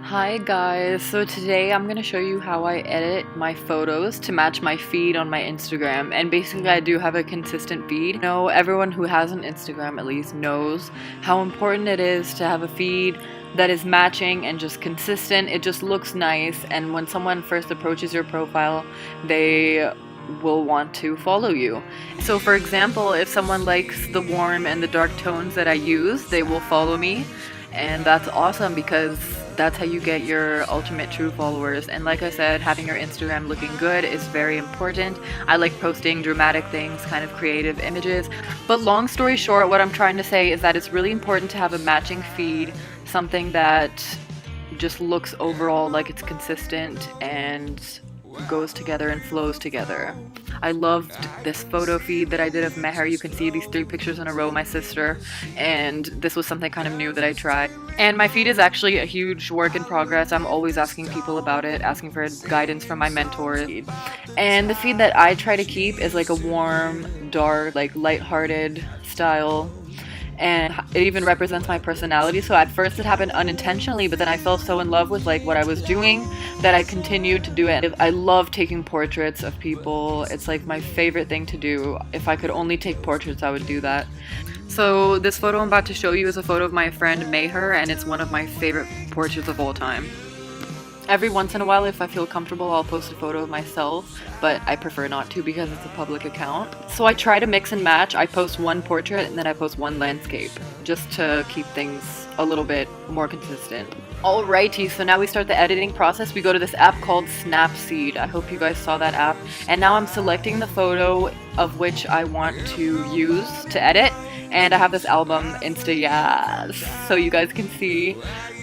Hi guys, so today I'm going to show you how I edit my photos to match my feed on my Instagram. And basically I do have a consistent feed. You know, everyone who has an Instagram at least knows how important it is to have a feed that is matching and just consistent. It just looks nice, and when someone first approaches your profile, they will want to follow you. So for example, if someone likes the warm and the dark tones that I use, they will follow me, and that's awesome because that's how you get your ultimate true followers. And like I said, having your Instagram looking good is very important. I like posting dramatic things, kind of creative images. But long story short, what I'm trying to say is that it's really important to have a matching feed, something that just looks overall like it's consistent and goes together and flows together. I loved this photo feed that I did of Meher. You can see these 3 pictures in a row, my sister, and this was something kind of new that I tried. And my feed is actually a huge work in progress. I'm always asking people about it, asking for guidance from my mentors. And the feed that I try to keep is like a warm, dark, like lighthearted style. And it even represents my personality. So at first it happened unintentionally, but then I fell so in love with like what I was doing that I continued to do it. I love taking portraits of people. It's like my favorite thing to do. If I could only take portraits, I would do that. So this photo I'm about to show you is a photo of my friend Meher, and it's one of my favorite portraits of all time. Every once in a while, if I feel comfortable, I'll post a photo of myself, but I prefer not to because it's a public account. So I try to mix and match. I post one portrait and then I post one landscape, just to keep things a little bit more consistent. Alrighty, so now we start the editing process. We go to this app called Snapseed. I hope you guys saw that app. And now I'm selecting the photo of which I want to use to edit. And I have this album, Yes, so you guys can see.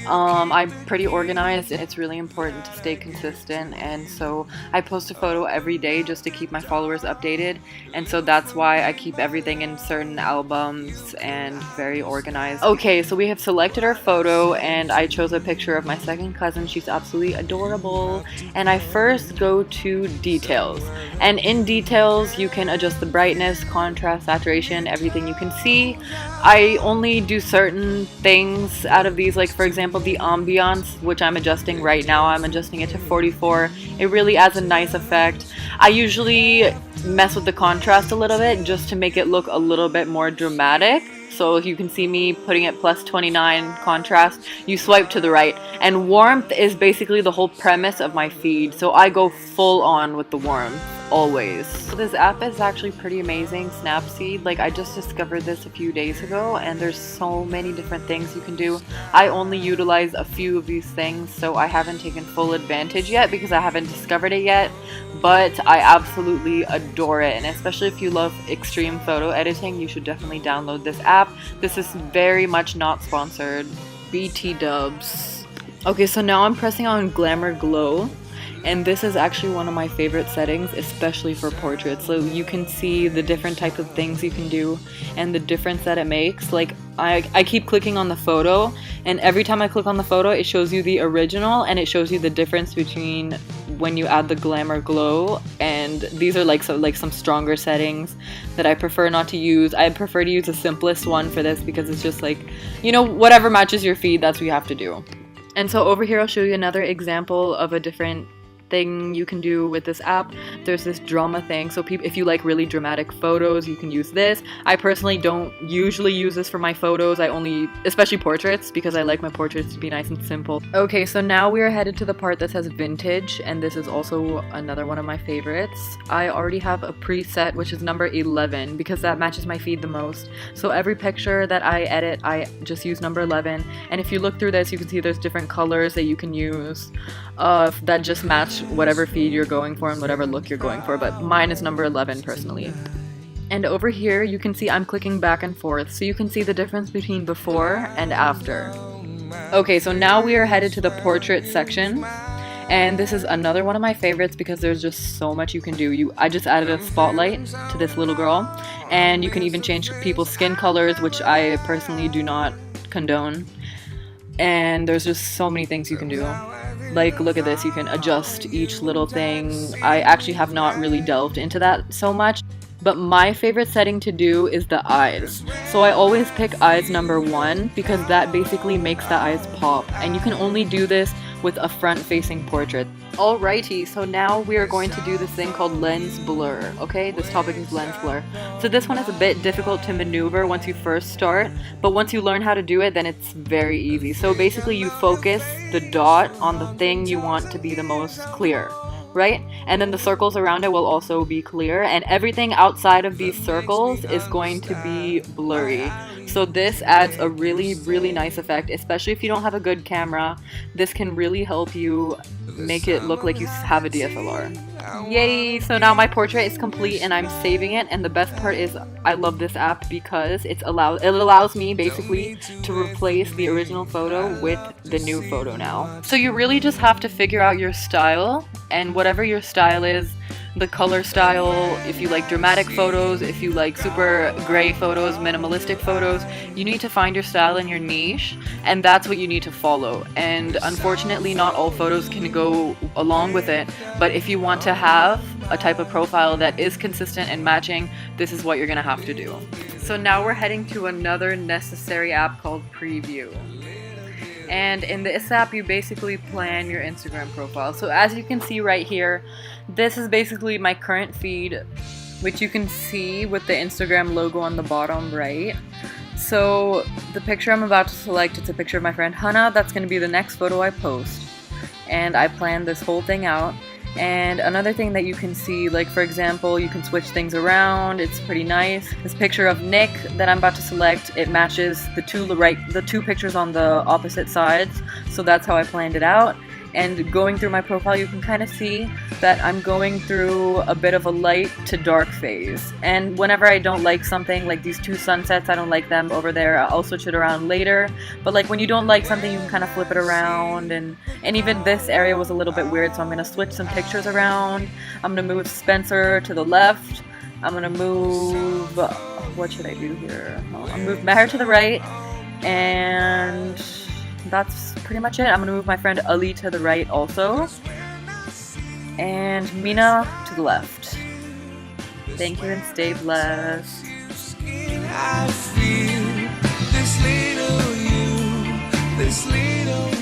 I'm pretty organized, and it's really important to stay consistent, and so I post a photo every day just to keep my followers updated, and so that's why I keep everything in certain albums and very organized. Okay, so we have selected our photo, and I chose a picture of my second cousin. She's absolutely adorable. And I first go to details, and in details you can adjust the brightness, contrast, saturation, everything you can see. I only do certain things out of these, like for example the ambiance, which I'm adjusting right now. I'm adjusting it to 44. It really adds a nice effect. I usually mess with the contrast a little bit just to make it look a little bit more dramatic. So you can see me putting it plus 29 contrast. You swipe to the right, and warmth is basically the whole premise of my feed, so I go full on with the warmth always. So this app is actually pretty amazing, Snapseed. Like, I just discovered this a few days ago, and there's so many different things you can do. I only utilize a few of these things, so I haven't taken full advantage yet because I haven't discovered it yet, but I absolutely adore it. And especially if you love extreme photo editing, you should definitely download this app. This is very much not sponsored. BT dubs. Okay, so now I'm pressing on Glamour Glow, and this is actually one of my favorite settings, especially for portraits. So you can see the different type of things you can do and the difference that it makes. Like, I keep clicking on the photo, and every time I click on the photo it shows you the original, and it shows you the difference between when you add the Glamour Glow. And these are like some stronger settings that I prefer not to use. I prefer to use the simplest one for this because it's just like, you know, whatever matches your feed, that's what you have to do. And so over here I'll show you another example of a different thing you can do with this app. There's this drama thing, so if you like really dramatic photos, you can use this. I personally don't usually use this for my photos. I only, especially portraits, because I like my portraits to be nice and simple. Okay, so now we are headed to the part that says vintage, and this is also another one of my favorites. I already have a preset, which is number 11, because that matches my feed the most. So every picture that I edit, I just use number 11. And if you look through this, you can see there's different colors that you can use that just match whatever feed you're going for and whatever look you're going for, but mine is number 11 personally. And over here you can see I'm clicking back and forth, so you can see the difference between before and after. Okay, so now we are headed to the portrait section, and this is another one of my favorites because there's just so much you can do. I just added a spotlight to this little girl, and you can even change people's skin colors, which I personally do not condone. And there's just so many things you can do. Like, look at this, you can adjust each little thing. I actually have not really delved into that so much, but my favorite setting to do is the eyes. So I always pick eyes number 1 because that basically makes the eyes pop, and you can only do this with a front-facing portrait. Alrighty, so now we are going to do this thing called lens blur, okay? This topic is lens blur. So this one is a bit difficult to maneuver once you first start, but once you learn how to do it, then it's very easy. So basically you focus the dot on the thing you want to be the most clear, right? And then the circles around it will also be clear, and everything outside of these circles is going to be blurry. So this adds a really, really nice effect, especially if you don't have a good camera. This can really help you make it look like you have a DSLR. Yay! So now my portrait is complete and I'm saving it, and the best part is I love this app because it allows me basically to replace the original photo with the new photo now. So you really just have to figure out your style, and whatever your style is, the color style, if you like dramatic photos, if you like super gray photos, minimalistic photos, you need to find your style and your niche, and that's what you need to follow. And unfortunately not all photos can go along with it, but if you want to have a type of profile that is consistent and matching, this is what you're gonna have to do. So now we're heading to another necessary app called Preview. And in this app you basically plan your Instagram profile. So as you can see right here, this is basically my current feed, which you can see with the Instagram logo on the bottom right. So the picture I'm about to select, it's a picture of my friend Hannah. That's going to be the next photo I post. And I planned this whole thing out. And another thing that you can see, like for example, you can switch things around. It's pretty nice. This picture of Nick that I'm about to select, it matches the two pictures on the opposite sides. So that's how I planned it out. And going through my profile, you can kind of see that I'm going through a bit of a light to dark phase. And whenever I don't like something, like these two sunsets, I don't like them over there, I'll switch it around later. But like when you don't like something, you can kind of flip it around. And even this area was a little bit weird, so I'm going to switch some pictures around. I'm going to move Spencer to the left. I'm going to move, what should I do here? I'll move Meher to the right. And that's pretty much it. I'm going to move my friend Ali to the right also. And Mina to the left. Thank you and stay blessed. I feel this little you, this little